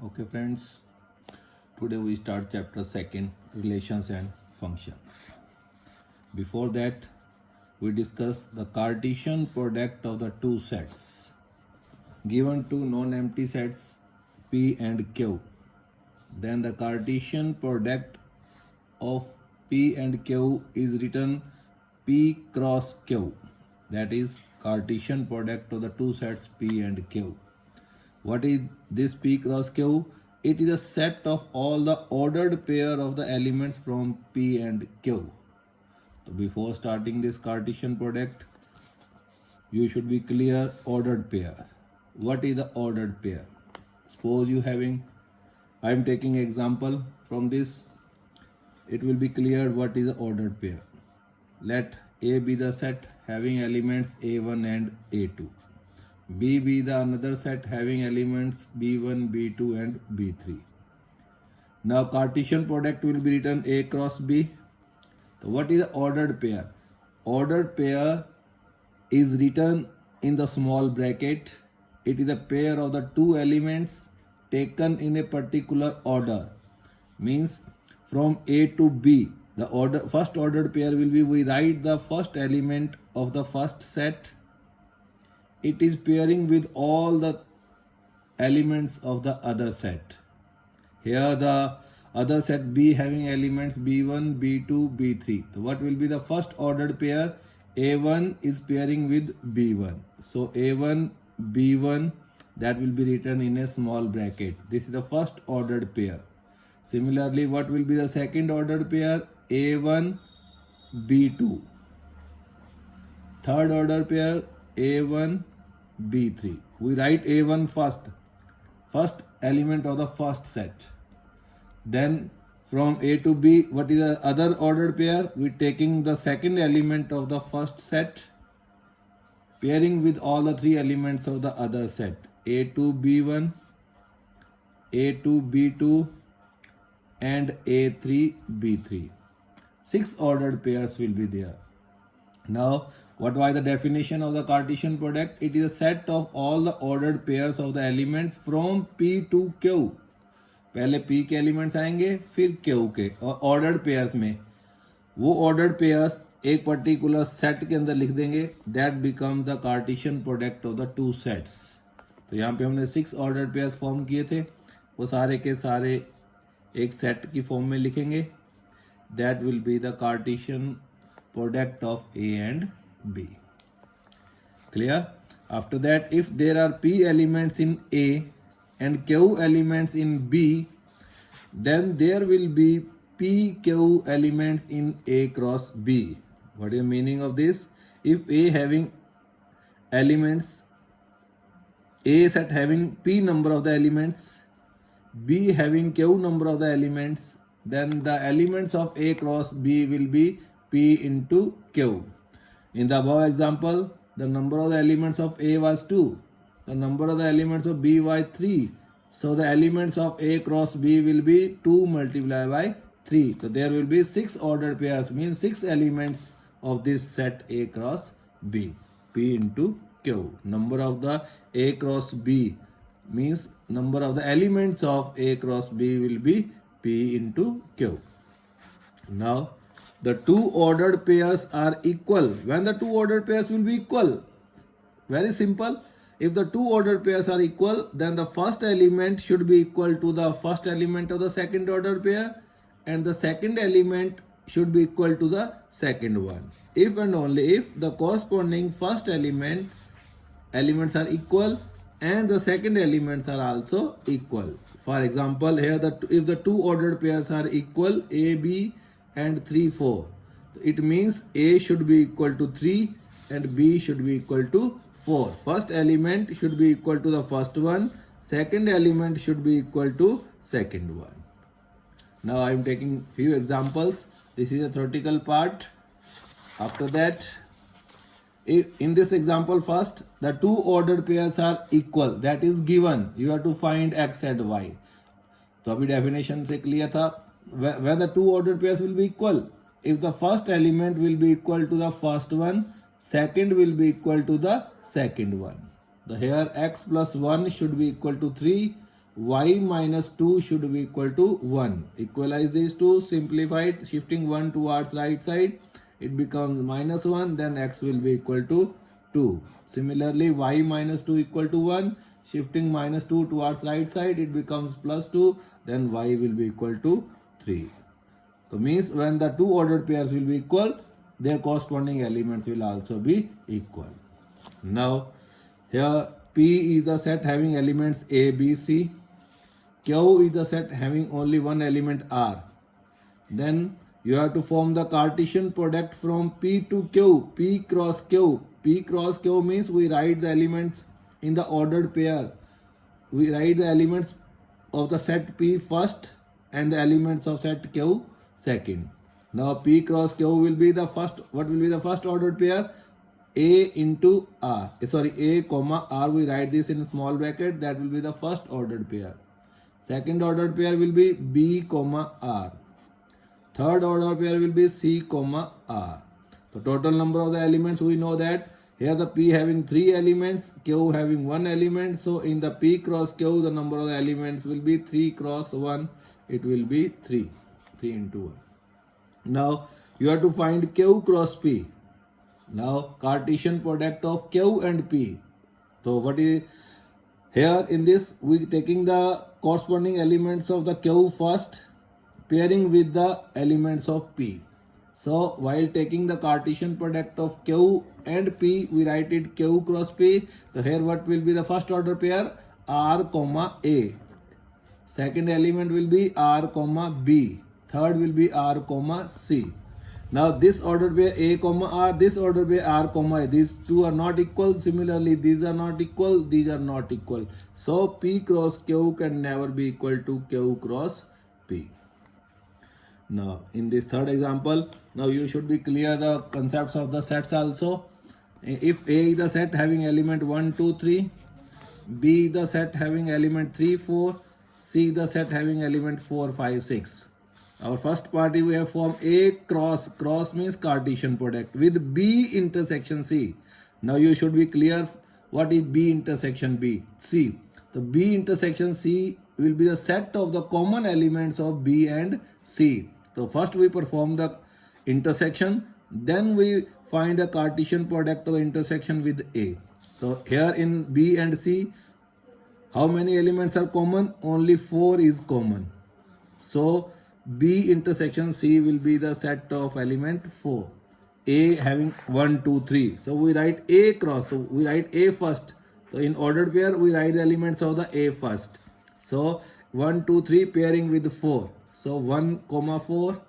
Okay friends, today we start chapter 2, relations and functions. Before that, we discuss the Cartesian product of the two sets given two non-empty sets P and Q. Then the Cartesian product of P and Q is written P cross Q. That is Cartesian product of the two sets P and Q. What is this P cross Q? It is a set of all the ordered pair of the elements from P and Q. So before starting this Cartesian product, you should be clear ordered pair. What is the ordered pair? Suppose I am taking example from this. It will be clear what is the ordered pair. Let A be the set having elements A1 and A2. B be the another set having elements B1, B2 and B3. Now Cartesian product will be written A cross B. So what is the ordered pair? Ordered pair is written in the small bracket. It is a pair of the two elements taken in a particular order. Means from A to B. The first ordered pair will be, we write the first element of the first set. It is pairing with all the elements of the other set. Here the other set B having elements B1, B2, B3. So what will be the first ordered pair? A1 is pairing with B1. So A1, B1, that will be written in a small bracket. This is the first ordered pair. Similarly, what will be the second ordered pair? A1, B2. Third order pair A1, B3. We write A1 first element of the first set. Then from A to B, what is the other ordered pair? We taking the second element of the first set, pairing with all the three elements of the other set. A2, B1, A2, B2 and A3, B3. 6 ordered pairs will be there. Now, what was the definition of the Cartesian product? It is a set of all the ordered pairs of the elements from P to Q. पहले P के elements आएंगे फिर Q के, और ordered pairs में वो ordered pairs एक particular set के अंदर लिख देंगे. That become the Cartesian product of the two sets. तो यहाँ पे हमने 6 ऑर्डर्ड पेयर्स फॉर्म किए थे, वो सारे के सारे एक सेट की फॉर्म में लिखेंगे. That will be the Cartesian product of A and B. Clear? After that, if there are P elements in A and Q elements in B, then there will be PQ elements in A cross B. What is the meaning of this? If A having elements, A set having P number of the elements, B having Q number of the elements, then the elements of A cross B will be P into Q. In the above example, the number of the elements of A was 2. The number of the elements of B was 3. So the elements of A cross B will be 2 multiplied by 3. So there will be 6 ordered pairs, means 6 elements of this set A cross B. P into Q. Number of the A cross B means number of the elements of A cross B will be P into Q. Now, the two ordered pairs are equal. When the two ordered pairs will be equal? Very simple. If the two ordered pairs are equal, then the first element should be equal to the first element of the second ordered pair, and the second element should be equal to the second one. If and only if the corresponding first elements are equal and the second elements are also equal. For example, here if the two ordered pairs are equal, A, B and 3, 4. It means A should be equal to 3 and B should be equal to 4. First element should be equal to the first one. Second element should be equal to second one. Now I am taking few examples. This is a theoretical part. After that, in this example first, the two ordered pairs are equal. That is given. You have to find X and Y. तो अभी definition से clear था. When the two ordered pairs will be equal, if the first element will be equal to the first one, second will be equal to the second one. The here x plus 1 should be equal to 3, y minus 2 should be equal to 1. Equalize these two, simplify it, shifting 1 towards right side, it becomes minus 1, then x will be equal to 2. Similarly, y minus 2 equal to 1, shifting minus 2 towards right side, it becomes plus 2, then y will be equal to 3. So means when the two ordered pairs will be equal, their corresponding elements will also be equal. Now here P is the set having elements A, B, C. Q is the set having only one element R. Then you have to form the Cartesian product from P to Q, P cross Q. P cross Q means we write the elements in the ordered pair. We write the elements of the set P first and the elements of set Q second. Now P cross Q will be the first, what will be the first ordered pair? A into R. A comma R, we write this in small bracket, that will be the first ordered pair. Second ordered pair will be B comma R. Third ordered pair will be C comma R. So total number of the elements, we know that here the P having 3 elements, Q having 1 element. So in the P cross Q, the number of the elements will be 3 cross 1. It will be 3. 3 into 1. Now you have to find Q cross P. Now Cartesian product of Q and P. So what is here in this, we taking the corresponding elements of the Q first, pairing with the elements of P. So while taking the Cartesian product of Q and P, we write it Q cross P. So here what will be the first order pair? R comma A. Second element will be R comma B. Third will be R comma C. Now this ordered pair A comma R, this ordered pair R comma A, these two are not equal. Similarly, these are not equal, these are not equal. So P cross Q can never be equal to Q cross P. Now in this third example, now you should be clear the concepts of the sets also. If A is the set having element 1, 2, 3, B is the set having element 3, 4, C is the set having element 4, 5, 6. Our first party we have formed A cross, cross means Cartesian product, with B intersection C. Now you should be clear what is B intersection B, C. The B intersection C will be the set of the common elements of B and C. So first we perform the intersection, then we find the Cartesian product of the intersection with A. So here in B and C, how many elements are common? Only 4 is common. So B intersection C will be the set of element 4. A having 1, 2, 3. So we write A cross. So we write A first. So in ordered pair, we write the elements of the A first. So 1, 2, 3 pairing with 4. So 1, 4,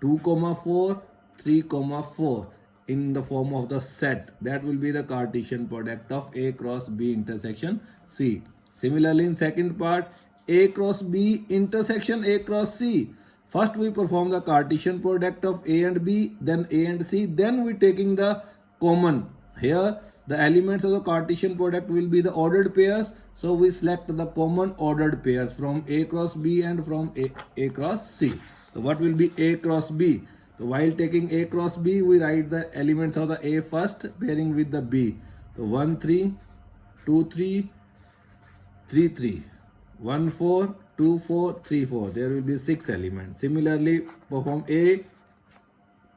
2, 4, 3, 4 in the form of the set. That will be the Cartesian product of A cross B intersection C. Similarly, in second part, A cross B intersection A cross C. First we perform the Cartesian product of A and B, then A and C, then we taking the common. Here the elements of the Cartesian product will be the ordered pairs. So we select the common ordered pairs from A cross B and from A cross C. So what will be A cross B? So while taking A cross B, we write the elements of the A first pairing with the B. So 1, 3, 2, 3, 3, 3. 1, 4, 2, 4, 3, 4. There will be 6 elements. Similarly, perform A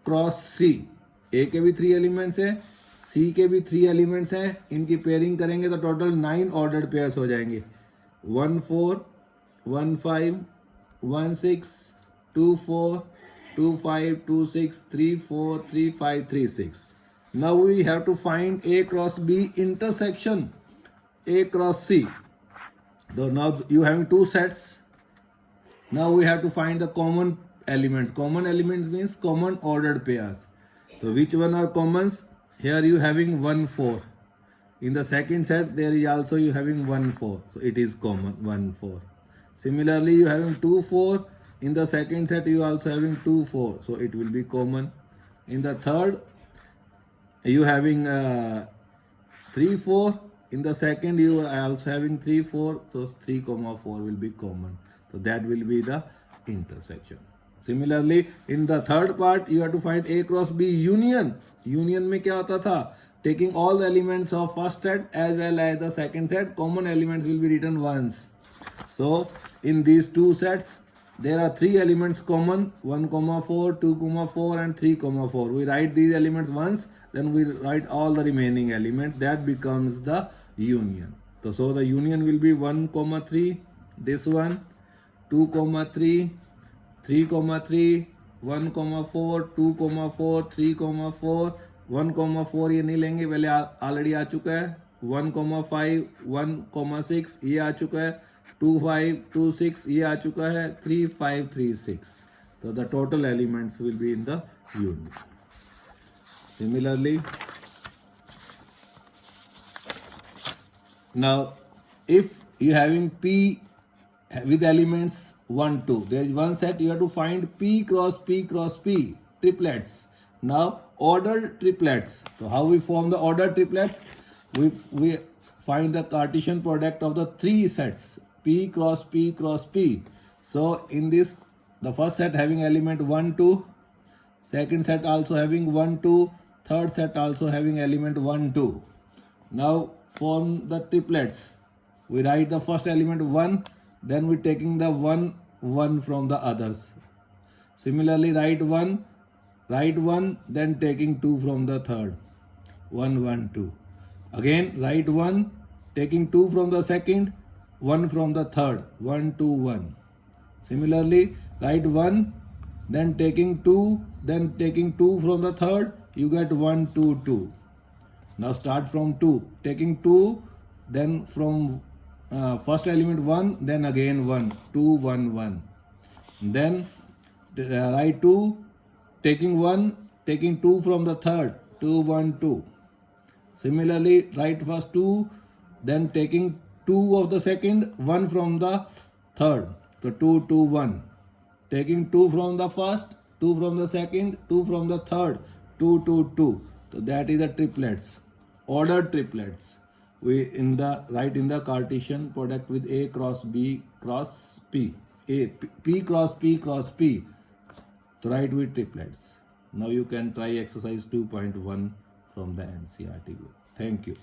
cross C. A के भी 3 elements है, C के भी 3 elements हैं. इनकी pairing करेंगे तो total 9 ordered pairs हो जाएंगे. 1, 4, 1, 5, 1, 6, 2, 4, 2, 5, 2, 6, 3, 4, 3, 5, 3, 6. Now we have to find A cross B intersection A cross C. So now you having 2 sets. Now we have to find the common elements. Common elements means common ordered pairs. So which one are commons? Here you having 1, 4. In the second set there is also you having 1, 4. So it is common 1, 4. Similarly you having 2, 4. In the second set you also having 2, 4. So it will be common. In the third you having 3, 4. In the second you are also having 3, 4. So 3, 4 will be common. So that will be the intersection. Similarly, in the third part, you have to find A cross B union. Union में क्या होता था? taking all the elements of first set as well as the second set, common elements will be written once. So in these two sets there are three elements common, 1, 4, 2, 4 and 3, 4. We write these elements once, then we write all the remaining elements. That becomes the union. So the union will be 1, 3, this one, 2, 3, 3, 3, 1, 4, 2, 4, 3, 4, 1, 4 ये नहीं लेंगे, पहले already आ चुका है. 1, 5, 1, 6 ये आ चुका है. 2, 5, 2, 6 ये आ चुका है. 3, 5, 3, 6. So the total elements will be in the union. Similarly, now if you having P with elements 1, 2, there is one set, you have to find P cross P cross P triplets. Now ordered triplets. So how we form the ordered triplets? We find the Cartesian product of the three sets, P cross P cross P. So in this, the first set having element 1, 2, second set also having 1, 2, third set also having element 1, 2. Now form the triplets. We write the first element 1, then we taking the 1, 1 from the others. Similarly, write 1, then taking 2 from the third. 1, 1, 2. Again, write 1, taking 2 from the second, 1 from the third. 1, 2, 1. Similarly, write 1, then taking 2, then taking 2 from the third, you get 1, 2, 2. Now start from 2, taking 2, then from first element 1, then again 1, 2, 1, 1. Then write 2, taking 1, taking 2 from the third, 2, 1, 2. Similarly, write first 2, then taking 2 of the second, 1 from the third. So 2, 2, 1. Taking 2 from the first, 2 from the second, 2 from the third, 2, 2, 2. So that is the triplets, ordered triplets. We write in the Cartesian product with A cross B cross P. P cross P cross P. So write with triplets. Now you can try exercise 2.1 from the NCERT book. Thank you.